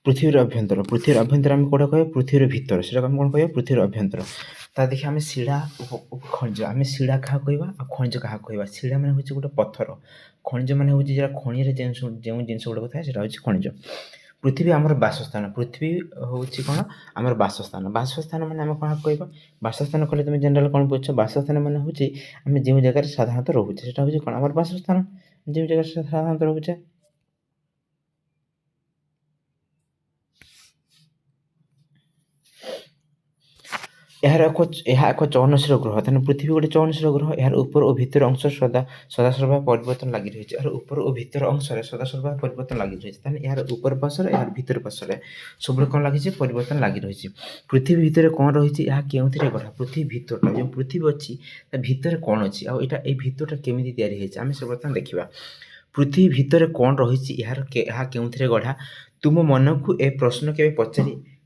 पृथ्वीर अभ्यंतर आम कौटा कह पृथ्वीर भितर से कौन कह पृथ्वीर अभ्यंतर ता देखिए आम शिला खनिज आम शिला क्या कह खनिज क्या कह शिला मैंने हूँ गोटे पत्थर खनिज मैंने हूँ जो खनि जो जिन गुड़ाक थाए हूँ खनिज पृथ्वी आमर बासस्थान पृथ्वी हूँ कौन आमर बासस्थान मैंने आम क्या कह बासस्थान कले तुम जनरल कौन बुझ बासस्थान मैंने हूँ आम जो जगह साधारणतः रोचे से हूँ कौन आम बासस्थान जो जगह साधारणतः रोचे यार एक चयनशील ग्रह तेना पृथ्वी गोटे चयनशील ग्रह यार ऊपर और भितर अंश सदासर्वदा परिवर्तन लगी रही है यार ऊपर और भितर अंश सदासर्वदा परिवर्तन लगी रही है यार ऊपर पार्श्व यार भितर पार्श्व सब कौन लगी परिवर्तन लगी रही पृथ्वी भितर कौन रही क्यों गढ़ा पृथ्वी भितरटा जो पृथ्वी अच्छी भितर कौन अच्छी आईटा ये भितरटा केमी या आम से बर्तमान देखा पृथ्वी भितर कौन रही क्यों गढ़ा तुम मन को ए प्रश्न के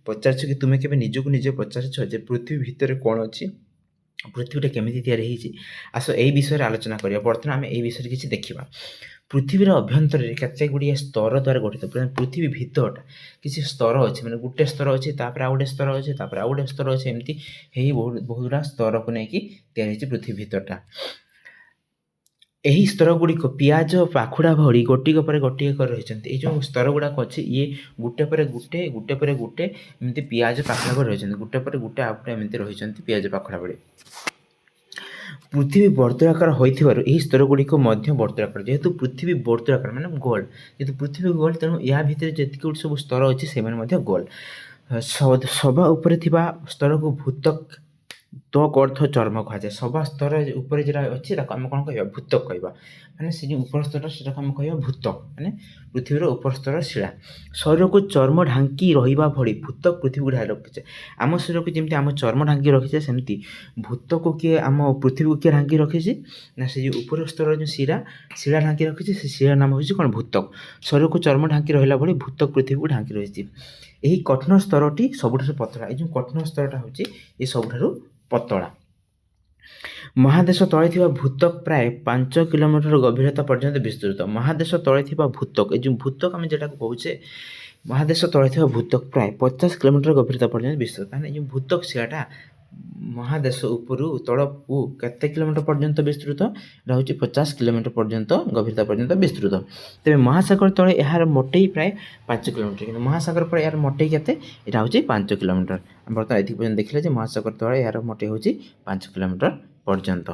पचार कि तुम्हें केवे निजक निजे पचार पृथ्वी भितर कौन अच्छी पृथ्वीटा केमी या आस यही विषय आलोचना करिया बर्तमान आम यही विषय किसी देखा पृथ्वीर अभ्यंतर केते गुड़िया स्तर द्वारा गठित पृथ्वी भितरटा किसी स्तर अच्छे मैंने गोटे स्तर अच्छे आउ गोटे स्तर अच्छे आउ गोटे स्तर अच्छे एमती बहुत गुड़ा स्तर को लेकिन या पृथ्वी भितरटा यही स्तर गुड़िक पियाज पाखुड़ा भरी गोटी पर गोटे कर रही जो स्तर गुड़ाक अच्छे ये गोटे पर गोटे गोटे पर गोटे एमती पियाज पाखुड़ा कर रही गोटे पर गोटे आउ गोटे एमती रही पियाज पाखुड़ा भरी पृथ्वी वर्तुलाकार होइथिबारु एही स्तर गुड़िक वर्तुलाकार जेहेतु पृथ्वी वर्तुलाकार माने गोल जेहेतु पृथ्वी गोल तेणु या भितर जेतिक सब स्तर अच्छे से गोल सभा उपर थिबा स्तर को भूतक त्वक अर्थ चर्म कहुए सभा स्तर उपर जो अच्छी आम कौन कह भूतक कह मैंने से जो उपर स्तर से आम कह भूतक मैंने पृथ्वीर उपर स्तर शिला शरीर को चर्म ढांकी रहा भली भूतक पृथ्वी गुड़ा रखीचे आम शरीर को जमी आम चर्म ढांकी रखीचे सेमती भूतक को किए आम पृथ्वी को किए ढांकी रखी ना से जो उपर स्तर जो शिला ढांकी रखी से शिला नाम हूँ कौन भूतक शरीर को चर्म ढांकी रहा भली भूतक पृथ्वी को ढांकी रही यही कठिन स्तरटी सबुठ पतला ये जो कठिन स्तरटा हूँ ये सबुठ पतला महादेश तले थिबा भूतक प्राय 5 किलोमीटर गभीरता पर्यंत विस्तृत महादेश तले थिबा भूतक जो भूतक आम जेटा कहूचे महादेश तले थिबा भूतक प्राय 50 किलोमीटर गभीरता पर्यंत विस्तृत माने जो भूतक शिलाटा महादेश उपरू तलू केते किलोमीटर पर्यंत विस्तृत हूँ 50 किलोमीटर पर्यंत गभीरता पर्यंत विस्तृत तेज महासागर तले यार मोटे प्राय 5 किलोमीटर कि महासागर पर यार मोटे केते यहाँ हूँ 5 किलोमीटर बर्तमान ये देखिले महासागर तले यार मोटे हूँ 5 किलोमीटर पर्यंत।